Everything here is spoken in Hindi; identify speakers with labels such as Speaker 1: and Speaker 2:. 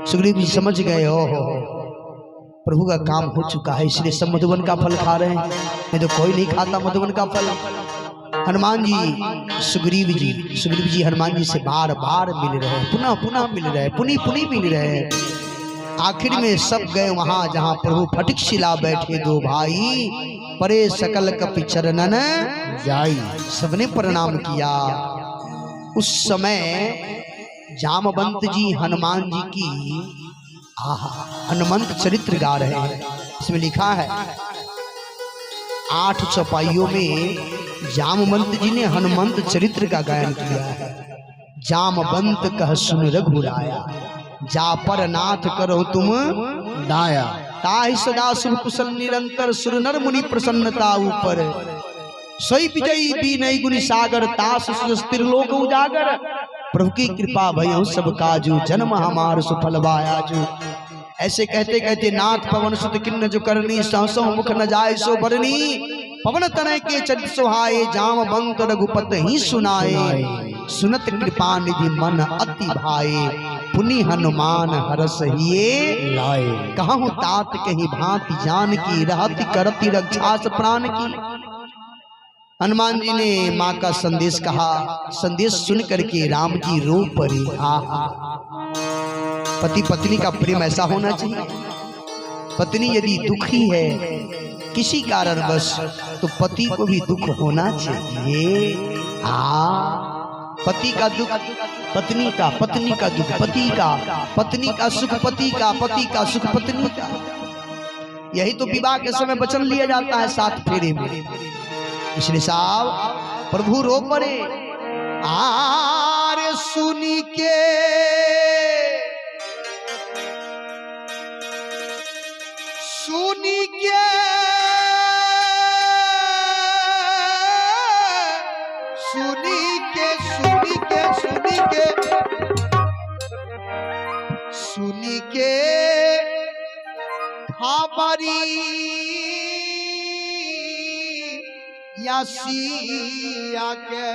Speaker 1: सुग्रीव जी समझ गए हो प्रभु का काम हो चुका है, इसलिए सब मधुबन का फल खा रहे हैं, नहीं तो कोई नहीं खाता मधुबन का फल। हनुमान जी सुग्रीव जी हनुमान जी से बार बार मिल रहे हैं, पुनः पुनः मिल रहे हैं, पुनी पुनी मिल रहे हैं। आखिर में सब गए वहां जहां प्रभु फटिक शिला बैठे दो भाई, परे सकल कपि चरणन जाई, सबने प्रणाम किया। उस समय जामवंत जी हनुमान जी की हनुमंत चरित्र गा रहे हैं। इसमें लिखा है 8 चौपाइयों में जामवंत जी ने हनुमंत चरित्र का गायन किया है। जामवंत कह सुन रघुराया, जा पर नाथ करो तुम दाया, ताहि सदा सुर कुशल निरंतर, सुर नर मुनि प्रसन्नता ऊपर, सोई विजयी बीनई गुनि सागर, तास त्रिलोक उजागर, प्रभु की कृपा भयो सब काजू, जन्म हमार सुफल बायाजू। ऐसे कहते कहते नाथ पवन सुत किन्न जो करनी, सहसो मुख न जाय सो बरनी, पवन तनय के चरित सुहाए, जामवंत रघुपत ही सुनाए, सुनत कृपा निधि मन अति भाए, पुनि हनुमान हरस हिये लाए, कहूँ तात कहीं भांति जान की, रहति करति रक्षा प्राण की। हनुमान जी ने माँ का संदेश कहा, संदेश सुन करके राम जी रो पड़े। पति पत्नी का प्रेम ऐसा होना चाहिए। पत्नी यदि दुखी है किसी कारणवश तो पति को भी दुख होना चाहिए। पति का दुख पत्नी का, पत्नी का दुख पति का, पत्नी का सुख पति का, पति का सुख पत्नी का। यही तो विवाह के समय वचन लिया जाता है 7 फेरे में। इसलिए साहब प्रभु रो पड़े। आरे सुनी के सुनी के सुनी के सुनी के सुनी के सुनी के खबरी या सिया के